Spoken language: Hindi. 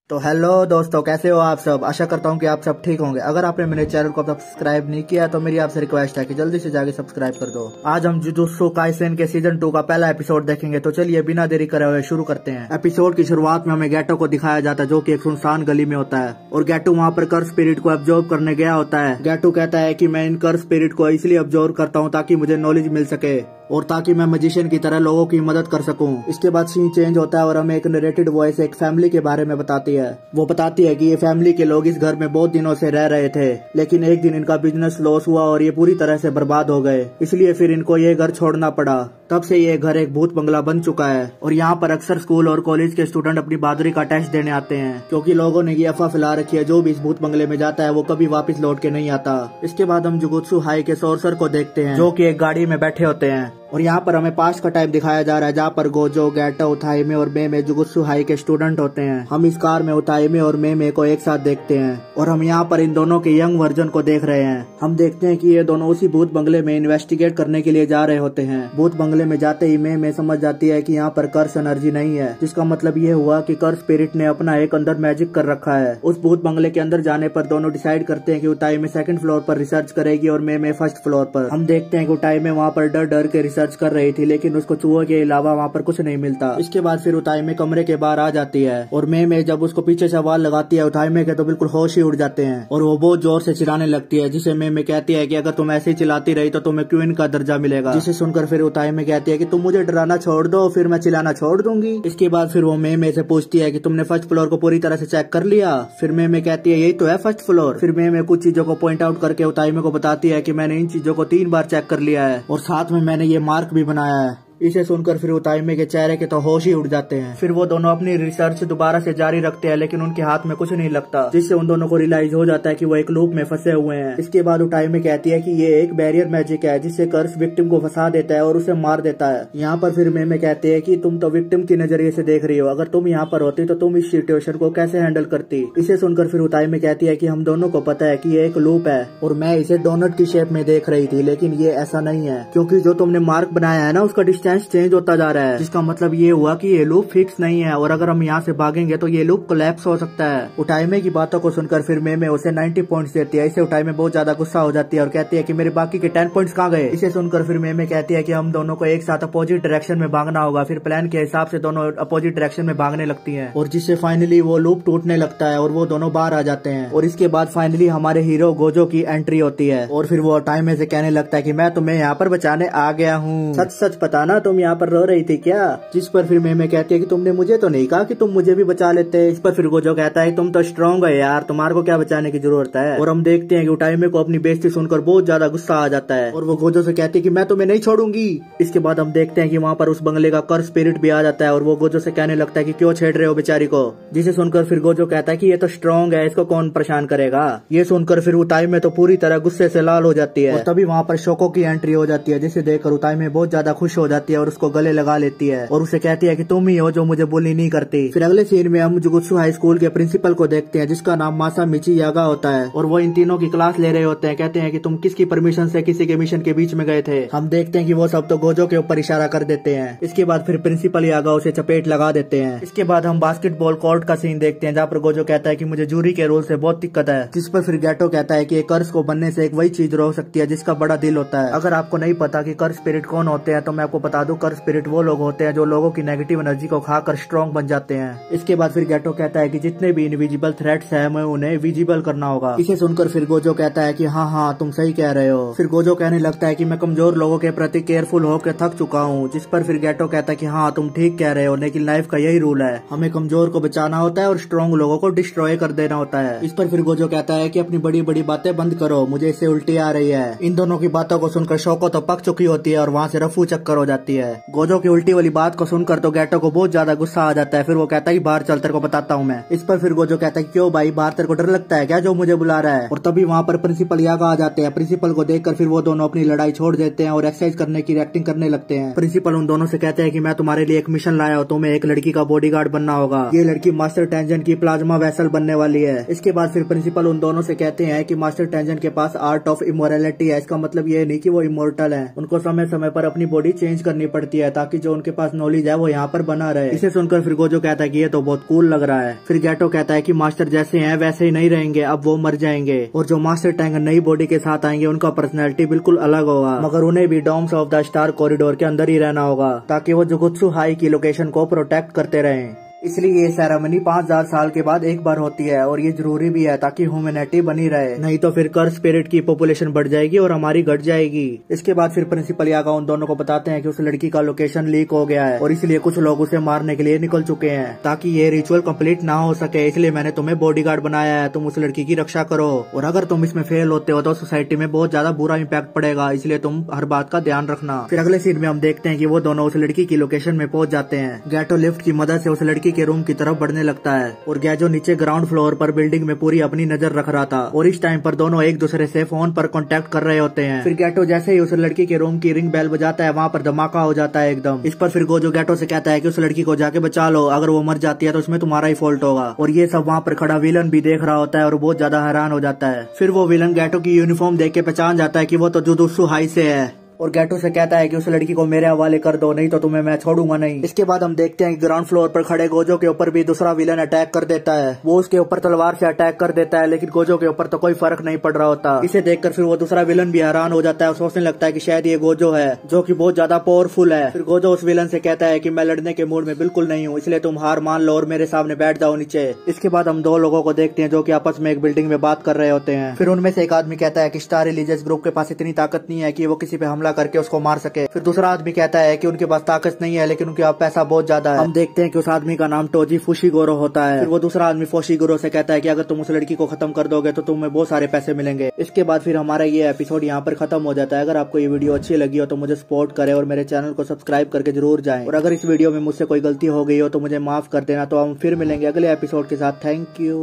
तो हेलो दोस्तों, कैसे हो आप सब। आशा करता हूँ कि आप सब ठीक होंगे। अगर आपने मेरे चैनल को सब्सक्राइब नहीं किया तो मेरी आपसे रिक्वेस्ट है कि जल्दी से जाके सब्सक्राइब कर दो। आज हम जुजुत्सु काइसेन के सीजन 2 का पहला एपिसोड देखेंगे। तो चलिए बिना देरी करे हुए शुरू करते हैं। एपिसोड की शुरुआत में हमें गेटो को दिखाया जाता है, जो कि एक सुनसान गली में होता है और गेटो वहाँ पर कर्स स्पिरिट को ऑब्जर्व करने गया होता है। गेटो कहता है कि मैं इन कर्स स्पिरिट को इसलिए ऑब्जर्व करता हूँ ताकि मुझे नॉलेज मिल सके और ताकि मैं मैजिशियन की तरह लोगों की मदद कर सकूं। इसके बाद सीन चेंज होता है और हमें एक नरेटेड वॉइस एक फैमिली के बारे में बताती है। वो बताती है कि ये फैमिली के लोग इस घर में बहुत दिनों से रह रहे थे, लेकिन एक दिन इनका बिजनेस लॉस हुआ और ये पूरी तरह से बर्बाद हो गए, इसलिए फिर इनको ये घर छोड़ना पड़ा। तब से ये घर एक भूत बंगला बन चुका है और यहाँ पर अक्सर स्कूल और कॉलेज के स्टूडेंट अपनी बहादुरी का टेस्ट देने आते हैं, क्योंकि लोगों ने ये अफवाह फैला रखी है जो भी इस भूत बंगले में जाता है वो कभी वापस लौट के नहीं आता। इसके बाद हम जुगुत्सु हाई के सोर्सर को देखते हैं, जो कि एक गाड़ी में बैठे होते हैं और यहाँ पर हमें पास्ट का टाइम दिखाया जा रहा है, जहाँ पर गोजो, गेटो, उथाइमे और मेमे जुगुत्सु हाई के स्टूडेंट होते हैं। हम इस कार में उथाइमे और मेमे को एक साथ देखते हैं और हम यहाँ पर इन दोनों के यंग वर्जन को देख रहे हैं। हम देखते हैं कि ये दोनों उसी भूत बंगले में इन्वेस्टिगेट करने के लिए जा रहे होते हैं। भूत बंगले में जाते ही मेमे समझ जाती है कि यहाँ पर कर्स एनर्जी नहीं है, जिसका मतलब ये हुआ कि कर्स स्पिरिट ने अपना एक अंदर मैजिक कर रखा है। उस भूत बंगले के अंदर जाने पर दोनों डिसाइड करते हैं कि उथाइमे सेकंड फ्लोर पर रिसर्च करेगी और मेमे फर्स्ट फ्लोर पर। हम देखते हैं कि उथाइमे वहाँ पर डर डर के रिसर्च कर रही थी, लेकिन उसको चूहों के अलावा वहाँ पर कुछ नहीं मिलता। इसके बाद फिर उथाइमे कमरे के बाहर आ जाती है और मेमे जब उसको पीछे से आवाज लगाती है उथाइमे के, तो बिल्कुल होश ही उड़ जाते हैं और वो बहुत जोर से चिल्लाने लगती है, जिसे मेमे कहती है कि अगर तुम ऐसे ही चिल्लाती रही तो तुम्हें क्वीन का दर्जा मिलेगा। जिसे सुनकर फिर उथाइमे कहती है कि तुम मुझे डराना छोड़ दो, फिर मैं चिल्लाना छोड़ दूंगी। इसके बाद फिर वो मेमे से पूछती है कि तुमने फर्स्ट फ्लोर को पूरी तरह से चेक कर लिया। फिर मेमे कहती है यही तो है फर्स्ट फ्लोर। फिर मेमे कुछ चीजों को पॉइंट आउट करके उथाइमे को बताती है कि मैंने इन चीजों को 3 बार चेक कर लिया है और साथ में मैंने ये मार्क भी बनाया है। इसे सुनकर फिर उथाइमे के चेहरे के तो होश ही उड़ जाते हैं। फिर वो दोनों अपनी रिसर्च दोबारा से जारी रखते हैं, लेकिन उनके हाथ में कुछ नहीं लगता, जिससे उन दोनों को रियलाइज हो जाता है कि वो एक लूप में फंसे हुए हैं। इसके बाद उथाइमे कहती है कि ये एक बैरियर मैजिक है जिससे कर्स विक्टिम को फंसा देता है और उसे मार देता है। यहाँ पर फिर मेमे कहते हैं कि तुम तो विक्टिम की नजरिए से देख रही हो, अगर तुम यहाँ पर होती तो तुम इस सिचुएशन को कैसे हैंडल करती। इसे सुनकर फिर उथाइमे कहती है कि हम दोनों को पता है कि ये एक लूप है और मैं इसे डोनट की शेप में देख रही थी, लेकिन ये ऐसा नहीं है, क्योंकि जो तुमने मार्क बनाया है ना उसका डिस्टेंस चेंज होता जा रहा है, जिसका मतलब ये हुआ कि ये लूप फिक्स नहीं है और अगर हम यहाँ से भागेंगे तो ये लूप कोलैप्स हो सकता है। उथाइमे की बातों को सुनकर फिर मेमे उसे 90 पॉइंट्स देती है। इसे उथाइमे बहुत ज्यादा गुस्सा हो जाती है और कहती है कि मेरे बाकी के 10 पॉइंट्स कहाँ गए। इसे सुनकर फिर मेमे कहती है कि हम दोनों को एक साथ अपोजिट डायरेक्शन में भागना होगा। फिर प्लान के हिसाब से दोनों अपोजिट डायरेक्शन में भागने लगती है और जिससे फाइनली वो लूप टूटने लगता है और वो दोनों बाहर आ जाते हैं। और इसके बाद फाइनली हमारे हीरो गोजो की एंट्री होती है और फिर वो उथाइमे से कहने लगता है कि मैं तुम्हें यहाँ पर बचाने आ गया हूँ, सच सच बताना तुम यहाँ पर रो रही थी क्या। जिस पर फिर मेमे कहती है कि तुमने मुझे तो नहीं कहा कि तुम मुझे भी बचा लेते। इस पर फिर गोजो कहता है तुम तो स्ट्रांग है यार, तुम्हारे को क्या बचाने की जरूरत है। और हम देखते हैं कि उथाइमे को अपनी बेइज्जती सुनकर बहुत ज्यादा गुस्सा आ जाता है और वो गोजो से कहती है कि मैं तुम्हें नहीं छोड़ूंगी। इसके बाद हम देखते हैं कि वहाँ पर उस बंगले का कर्स स्पिरिट भी आ जाता है और वो गोजो से कहने लगता है कि क्यों छेड़ रहे हो बेचारी को। जिसे सुनकर फिर गोजो कहता है कि ये तो स्ट्रांग है, इसको कौन परेशान करेगा। ये सुनकर फिर उथाइमे तो पूरी तरह गुस्से से लाल हो जाती है और तभी वहाँ पर शोको की एंट्री हो जाती है, जिसे देखकर उथाइमे बहुत ज्यादा खुश हो जाती है और उसको गले लगा लेती है और उसे कहती है कि तुम ही हो जो मुझे बुली नहीं करती। फिर अगले सीन में हम जुगुत्सु हाई स्कूल के प्रिंसिपल को देखते हैं, जिसका नाम मासामिची यागा होता है और वो इन तीनों की क्लास ले रहे होते हैं। कहते हैं कि तुम किसकी परमिशन से किसी के मिशन के बीच में गए थे। हम देखते हैं कि वो सब तो गोजो के ऊपर इशारा कर देते हैं। इसके बाद फिर प्रिंसिपल यागा उसे चपेट लगा देते हैं। इसके बाद हम बास्केटबॉल कोर्ट का सीन देखते हैं, जहाँ पर गोजो कहता है कि मुझे जूरी के रोल से बहुत दिक्कत है। जिस पर फिर गेटो कहता है कि कर्स को बनने से एक वही चीज रोक सकती है जिसका बड़ा दिल होता है। अगर आपको नहीं पता कि कर्स स्पिरिट कौन होते हैं तो मैं आपको बता दूं, कर्स स्पिरिट वो लोग होते हैं जो लोगों की नेगेटिव एनर्जी को खाकर स्ट्रॉन्ग बन जाते हैं। इसके बाद फिर गेटो कहता है कि जितने भी इनविजिबल थ्रेट्स हैं हमें उन्हें विजिबल करना होगा। इसे सुनकर फिर गोजो कहता है कि हाँ हाँ तुम सही कह रहे हो। फिर गोजो कहने लगता है कि मैं कमजोर लोगों के प्रति केयरफुल होकर थक चुका हूँ। जिस पर फिर गेटो कहता है कि हाँ तुम ठीक कह रहे हो, लेकिन लाइफ का यही रूल है, हमें कमजोर को बचाना होता है और स्ट्रॉन्ग लोगों को डिस्ट्रॉय कर देना होता है। इस पर फिर गोजो कहता है कि अपनी बड़ी बड़ी बातें बंद करो, मुझे इससे उल्टी आ रही है। इन दोनों की बातों को सुनकर शोको तो पक चुकी होती है और वहाँ से रफू चक्कर हो जाती है। गोजो की उल्टी वाली बात को सुनकर तो गेटो को बहुत ज्यादा गुस्सा आ जाता है। फिर वो कहता है बाहर चल, तेरे को बताता हूँ मैं। इस पर फिर गोजो कहता है क्यों भाई, बाहर तेरे को डर लगता है क्या जो मुझे बुला रहा है। और तभी वहाँ पर प्रिंसिपल यागा आ जाते हैं। प्रिंसिपल को देखकर फिर वो दोनों अपनी लड़ाई छोड़ देते हैं और एक्सरसाइज करने की एक्टिंग करने लगते हैं। प्रिंसिपल उन दोनों से कहते हैं कि मैं तुम्हारे लिए एक मिशन लाया हूँ, तुम्हें एक लड़की का बॉडीगार्ड बनना होगा। ये लड़की मास्टर टेंजन की प्लाज्मा वेसल बनने वाली है। इसके बाद फिर प्रिंसिपल उन दोनों से कहते हैं कि मास्टर टेंजन के पास आर्ट ऑफ इमोरलिटी है। इसका मतलब ये नहीं कि वो इमोर्टल है, उनको समय समय पर अपनी बॉडी चेंज करनी करनी पड़ती है ताकि जो उनके पास नॉलेज है वो यहाँ पर बना रहे। इसे सुनकर फिर गोजो कहता है कि ये तो बहुत कूल लग रहा है। फिर गैटो कहता है कि मास्टर जैसे हैं वैसे ही नहीं रहेंगे, अब वो मर जाएंगे और जो मास्टर टैंक नई बॉडी के साथ आएंगे उनका पर्सनैलिटी बिल्कुल अलग होगा, मगर उन्हें भी domes of the star corridor के अंदर ही रहना होगा ताकि वो जुगुत्सु हाई की लोकेशन को प्रोटेक्ट करते रहें। इसलिए ये सेरेमनी 5000 साल के बाद एक बार होती है और ये जरूरी भी है ताकि ह्यूमैनिटी बनी रहे, नहीं तो फिर कर्स स्पिरिट की पॉपुलेशन बढ़ जाएगी और हमारी घट जाएगी। इसके बाद फिर प्रिंसिपल यागा उन दोनों को बताते हैं कि उस लड़की का लोकेशन लीक हो गया है और इसलिए कुछ लोग उसे मारने के लिए निकल चुके हैं ताकि ये रिचुअल कंप्लीट ना हो सके, इसलिए मैंने तुम्हें बॉडीगार्ड बनाया है, तुम उस लड़की की रक्षा करो और अगर तुम इसमें फेल होते हो तो सोसाइटी में बहुत ज्यादा बुरा इम्पैक्ट पड़ेगा, इसलिए तुम हर बात का ध्यान रखना। फिर अगले सीन में हम देखते हैं कि वो दोनों उस लड़की की लोकेशन में पहुंच जाते हैं। गैटो लिफ्ट की मदद से उस लड़की के रूम की तरफ बढ़ने लगता है और गैजो नीचे ग्राउंड फ्लोर पर बिल्डिंग में पूरी अपनी नजर रख रहा था और इस टाइम पर दोनों एक दूसरे से फोन पर कांटेक्ट कर रहे होते हैं। फिर गैटो जैसे ही उस लड़की के रूम की रिंग बेल बजाता है वहाँ पर धमाका हो जाता है एकदम। इस पर फिर गोजो गैटो से कहता है कि उस लड़की को जाके बचा लो, अगर वो मर जाती है तो उसमें तुम्हारा ही फॉल्ट होगा। और ये सब वहाँ पर खड़ा विलन भी देख रहा होता है और बहुत ज्यादा हैरान हो जाता है। फिर वो विलन गैटो की यूनिफॉर्म देख के पहचान जाता है कि वो तो जुजुत्सु हाई से है और गैटो से कहता है कि उस लड़की को मेरे हवाले कर दो, नहीं तो तुम्हें मैं छोड़ूंगा नहीं। इसके बाद हम देखते हैं कि ग्राउंड फ्लोर पर खड़े गोजो के ऊपर भी दूसरा विलन अटैक कर देता है। वो उसके ऊपर तलवार से अटैक कर देता है लेकिन गोजो के ऊपर तो कोई फर्क नहीं पड़ रहा होता। इसे देखकर फिर वो दूसरा विलन भी हैरान हो जाता है और सोचने लगता है कि शायद ये गोजो है जो कि बहुत ज्यादा पावरफुल है। फिर गोजो उस विलन से कहता है कि मैं लड़ने के मूड में बिल्कुल नहीं हूँ, इसलिए तुम हार मान लो और मेरे सामने बैठ जाओ नीचे। इसके बाद हम दो लोगों को देखते हैं जो कि आपस में एक बिल्डिंग में बात कर रहे होते हैं। फिर उनमें से एक आदमी कहता है कि स्टार रिलीजियस ग्रुप के पास इतनी ताकत नहीं है कि वो किसी पे हमला करके उसको मार सके। फिर दूसरा आदमी कहता है कि उनके पास ताकत नहीं है लेकिन उनके पास पैसा बहुत ज्यादा है। हम देखते हैं कि उस आदमी का नाम टोजी फुशिगोरो होता है। फिर वो दूसरा आदमी फुशिगोरो से कहता है कि अगर तुम उस लड़की को खत्म कर दोगे तो तुम्हें बहुत सारे पैसे मिलेंगे। इसके बाद फिर हमारा ये एपिसोड यहाँ पर खत्म हो जाता है। अगर आपको ये वीडियो अच्छी लगी हो तो मुझे सपोर्ट करें और मेरे चैनल को सब्सक्राइब करके जरूर जाएं। और अगर इस वीडियो में मुझसे कोई गलती हो गई हो तो मुझे माफ कर देना। तो हम फिर मिलेंगे अगले एपिसोड के साथ। Thank you.